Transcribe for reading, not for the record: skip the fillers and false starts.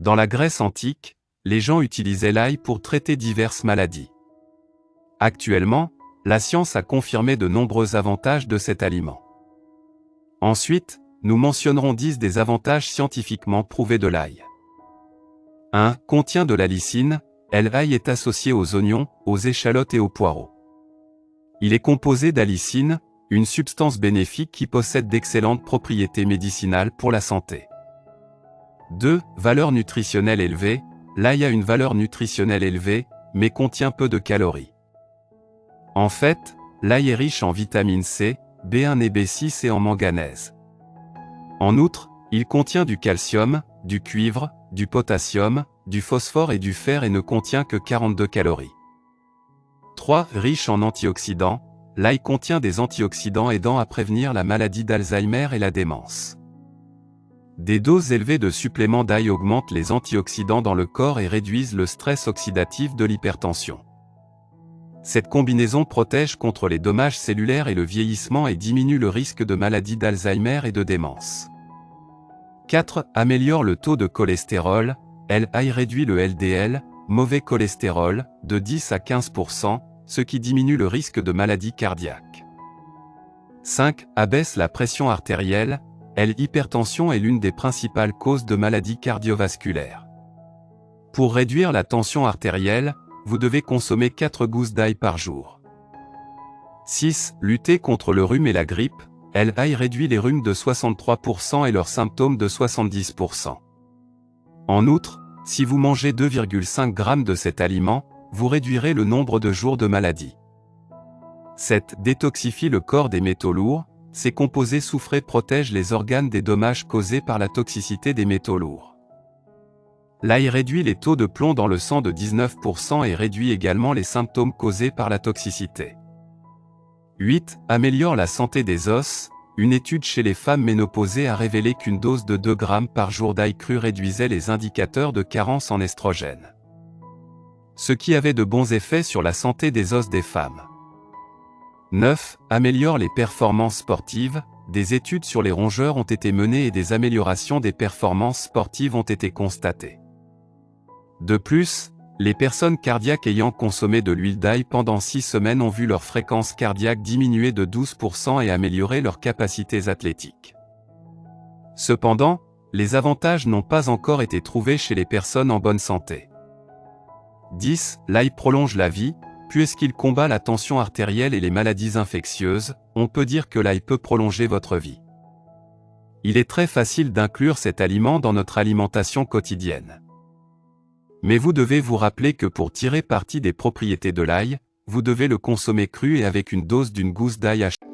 Dans la Grèce antique, les gens utilisaient l'ail pour traiter diverses maladies. Actuellement, la science a confirmé de nombreux avantages de cet aliment. Ensuite, nous mentionnerons 10 des avantages scientifiquement prouvés de l'ail. 1. Contient de la lysine. L'ail est associé aux oignons, aux échalotes et aux poireaux. Il est composé d'allicine, une substance bénéfique qui possède d'excellentes propriétés médicinales pour la santé. 2. Valeur nutritionnelle élevée. L'ail a une valeur nutritionnelle élevée, mais contient peu de calories. En fait, l'ail est riche en vitamine C, B1 et B6 et en manganèse. En outre, il contient du calcium, du cuivre, du potassium, du phosphore et du fer et ne contient que 42 calories. 3. Riche en antioxydants. L'ail contient des antioxydants aidant à prévenir la maladie d'Alzheimer et la démence. Des doses élevées de suppléments d'ail augmentent les antioxydants dans le corps et réduisent le stress oxydatif de l'hypertension. Cette combinaison protège contre les dommages cellulaires et le vieillissement et diminue le risque de maladie d'Alzheimer et de démence. 4. Améliore le taux de cholestérol. L'ail réduit le LDL, mauvais cholestérol, de 10 à 15%, ce qui diminue le risque de maladie cardiaque. 5. Abaisse la pression artérielle. L'hypertension est l'une des principales causes de maladies cardiovasculaires. Pour réduire la tension artérielle, vous devez consommer 4 gousses d'ail par jour. 6. Lutter contre le rhume et la grippe. L'ail réduit les rhumes de 63% et leurs symptômes de 70%. En outre, si vous mangez 2,5 g de cet aliment, vous réduirez le nombre de jours de maladie. 7. Détoxifie le corps des métaux lourds. Ces composés soufrés protègent les organes des dommages causés par la toxicité des métaux lourds. L'ail réduit les taux de plomb dans le sang de 19% et réduit également les symptômes causés par la toxicité. 8. Améliore la santé des os. Une étude chez les femmes ménopausées a révélé qu'une dose de 2 g par jour d'ail cru réduisait les indicateurs de carence en estrogène, ce qui avait de bons effets sur la santé des os des femmes. 9. Améliore les performances sportives. Des études sur les rongeurs ont été menées et des améliorations des performances sportives ont été constatées. De plus, les personnes cardiaques ayant consommé de l'huile d'ail pendant 6 semaines ont vu leur fréquence cardiaque diminuer de 12% et améliorer leurs capacités athlétiques. Cependant, les avantages n'ont pas encore été trouvés chez les personnes en bonne santé. 10. L'ail prolonge la vie. Puisqu'il combat la tension artérielle et les maladies infectieuses, on peut dire que l'ail peut prolonger votre vie. Il est très facile d'inclure cet aliment dans notre alimentation quotidienne. Mais vous devez vous rappeler que pour tirer parti des propriétés de l'ail, vous devez le consommer cru et avec une dose d'une gousse d'ail à chaque.